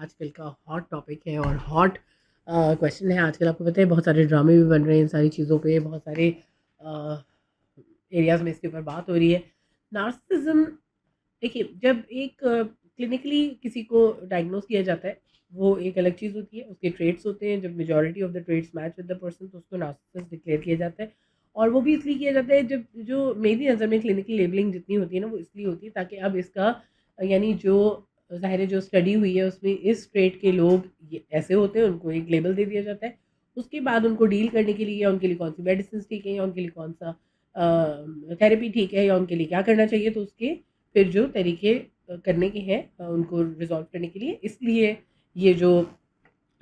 आजकल का hot topic है और हॉट क्वेश्चन है। आजकल आपको पता है बहुत सारे ड्रामे भी बन रहे हैं इन सारी चीज़ों पे, बहुत सारे एरियाज़ में इसके ऊपर बात हो रही है। नार्सिसिज्म, देखिए, जब एक क्लिनिकली किसी को डायग्नोज किया जाता है, वो एक अलग चीज़ होती है, उसके ट्रेट्स होते हैं। जब majority of the traits match with the person तो उसको नार्सिसिस्ट डिक्लेयर किया जाता है। और वो भी इसलिए किया जाता है, जब जो मेरी नज़र में क्लिनिकल लेबलिंग जितनी होती है ना, वो इसलिए होती है ताकि अब इसका यानी जो ज़ाहिर है जो स्टडी हुई है उसमें इस ट्रेट के लोग ये ऐसे होते हैं, उनको एक लेबल दे दिया जाता है। उसके बाद उनको डील करने के लिए या उनके लिए कौन सी मेडिसिन ठीक है या उनके लिए कौन सा थेरेपी ठीक है या उनके लिए क्या करना चाहिए, तो उसके फिर जो तरीके करने के हैं उनको रिज़ॉल्व करने के लिए, इसलिए ये जो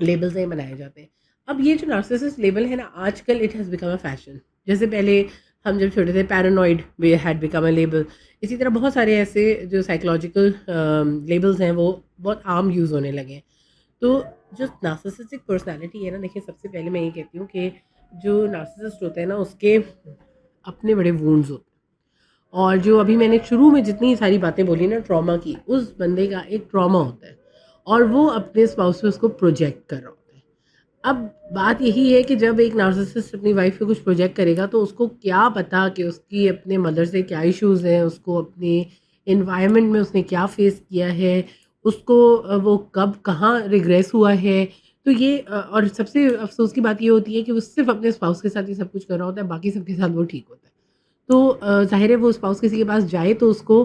लेबल्स हैं बनाए जाते हैं। अब ये जो नार्सिसिस्ट लेबल है ना, आजकल it has become a fashion. जैसे पहले हम जब छोटे थे, paranoid way had become a label. इसी तरह बहुत सारे ऐसे जो साइकोलॉजिकल लेबल्स हैं वो बहुत आम यूज़ होने लगे हैं। तो जो नार्सिसिस्टिक पर्सनैलिटी है ना, देखिए, सबसे पहले मैं ये कहती हूँ कि जो नार्सिसिस्ट होता है ना, उसके अपने बड़े वुंड्स होते हैं। और जो अभी मैंने शुरू में जितनी सारी बातें बोली ना ट्रॉमा की, उस बंदे का एक ट्रॉमा होता है और वो अपने स्पाउस पे उसको प्रोजेक्ट कर रहा होता है। अब बात यही है कि जब एक नार्सिसिस्ट अपनी वाइफ पे कुछ प्रोजेक्ट करेगा तो उसको क्या पता कि उसकी अपने मदर से क्या इश्यूज़ हैं, उसको अपने एनवायरनमेंट में उसने क्या फेस किया है, उसको वो कब कहाँ रिग्रेस हुआ है। तो ये और सबसे अफ़सोस की बात ये होती है कि वो सिर्फ़ अपने स्पाउस के साथ ही सब कुछ कर रहा होता है, बाकी सबके साथ वो ठीक होता है। तो ज़ाहिर है वो स्पाउस किसी के पास जाए तो उसको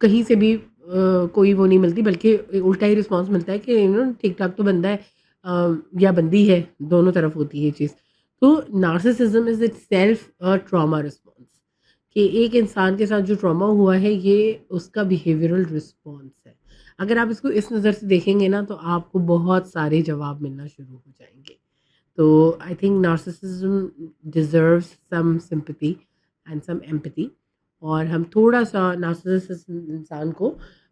कहीं से भी कोई वो नहीं मिलती, बल्कि उल्टा ही रिस्पॉन्स मिलता है कि ठीक-ठाक तो बंदा है या बंदी है, दोनों तरफ होती है ये चीज़। तो narcissism is itself a trauma response, कि एक इंसान के साथ जो ट्रॉमा हुआ है ये उसका बिहेवियरल रिस्पॉन्स है। अगर आप इसको इस नज़र से देखेंगे ना तो आपको बहुत सारे जवाब मिलना शुरू हो जाएँगे। तो I think narcissism deserves some sympathy and some empathy. और हम थोड़ा-सा नार्सिसिस्ट इंसान को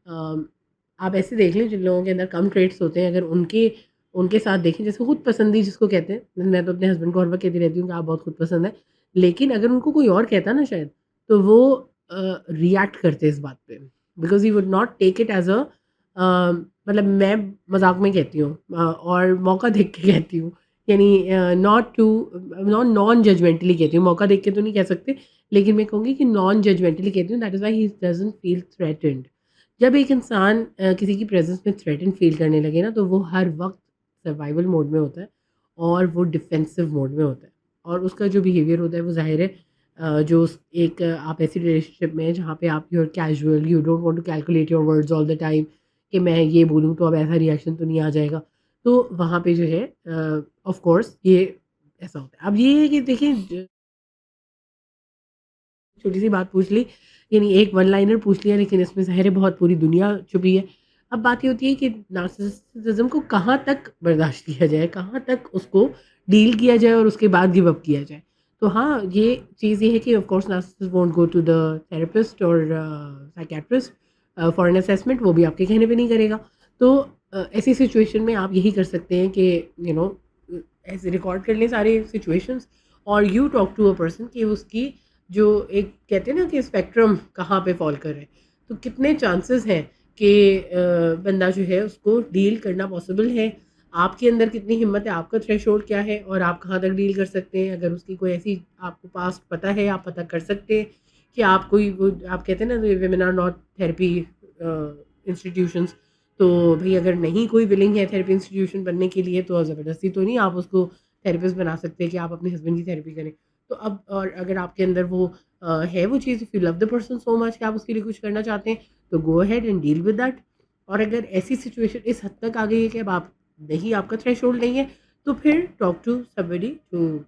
आप ऐसे देख लें, जिन लोगों के अंदर कम ट्रेट्स होते हैं, अगर उनके उनके साथ देखें, जैसे खुद पसंदी जिसको कहते हैं, मैं तो अपने हस्बैंड को हर वक़्त कहती रहती हूँ कि आप बहुत खुद पसंद हैं। लेकिन अगर उनको कोई और कहता ना शायद, तो वो रिएक्ट करते इस बात पे, because he would not take it as a मतलब मैं मज़ाक में कहती हूँ और मौका देख के कहती हूँ। यानी नॉट टू नॉन जजमेंटली कहती हूँ, मौका देख के तो नहीं कह सकते, लेकिन मैं कहूँगी कि नॉन जजमेंटली कहती हूँ। That is why he doesn't feel threatened. जब एक इंसान किसी की प्रेज़ेंस में थ्रेटन फील करने लगे ना, तो वो हर वक़्त सर्वाइवल मोड में होता है और वो डिफेंसिव मोड में होता है। और उसका जो बिहेवियर होता है वो ज़ाहिर है जो एक आप ऐसी रिलेशनशिप में हैं जहाँ पे आप you are casual, you don't want to calculate your words all the time, कि मैं ये बोलूँ तो अब ऐसा रिएक्शन तो नहीं आ जाएगा। तो वहाँ पे जो है ऑफ़ कोर्स ये ऐसा होता है। अब ये है कि देखिए, छोटी-सी बात पूछ ली, यानी एक वन लाइनर पूछ लिया, लेकिन इसमें ज़ाहिर है बहुत पूरी दुनिया छुपी है। अब बात ये होती है कि नार्सिसिज़्म को कहाँ तक बर्दाश्त किया जाए, कहाँ तक उसको डील किया जाए और उसके बाद गिव अप किया जाए। तो हाँ, ये चीज़ ये है कि of course narcissist won't go to the therapist और साइकियाट्रिस्ट फॉर एन असेसमेंट, वो भी आपके कहने पे नहीं करेगा। तो ऐसी सिचुएशन में आप यही कर सकते हैं कि यू नो ऐसे रिकॉर्ड कर लें सारे सिचुएशंस और you talk to a person कि उसकी जो एक कहते हैं ना कि स्पेक्ट्रम कहाँ पे फॉल कर रहा है, तो कितने चांसेस हैं कि बंदा जो है उसको डील करना पॉसिबल है, आपके अंदर कितनी हिम्मत है, आपका थ्रेशोल्ड क्या है और आप कहाँ तक डील कर सकते हैं। अगर उसकी कोई ऐसी आपको पास्ट पता है, आप पता कर सकते हैं कि आप कोई वो आप कहते हैं ना women are not therapy institutions. तो भाई अगर नहीं कोई विलिंग है थेरेपी इंस्टीट्यूशन बनने के लिए, तो ज़बरदस्ती तो नहीं आप उसको थेरेपिस्ट बना सकते कि आप अपने हस्बैंड की थेरेपी करें। तो अब और अगर आपके अंदर वो है वो चीज़, if you love the person so much कि आप उसके लिए कुछ करना चाहते हैं, तो go ahead and deal with that. और अगर ऐसी सिचुएशन इस हद तक आ गई है कि अब आप नहीं, आपका थ्रेशोल्ड नहीं है, तो फिर टॉक टू समबडी टू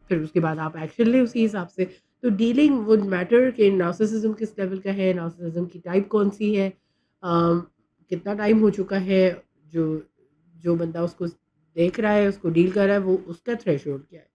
फिर उसके बाद आप एक्शन लें उसी हिसाब से। तो डीलिंग वुड मैटर कि नार्सिसिज्म किस लेवल का है, नार्सिसिज्म की टाइप कौन-सी है, कितना टाइम हो चुका है, जो जो बंदा उसको देख रहा है, उसको डील कर रहा है, वो उसका थ्रेशोल्ड क्या है।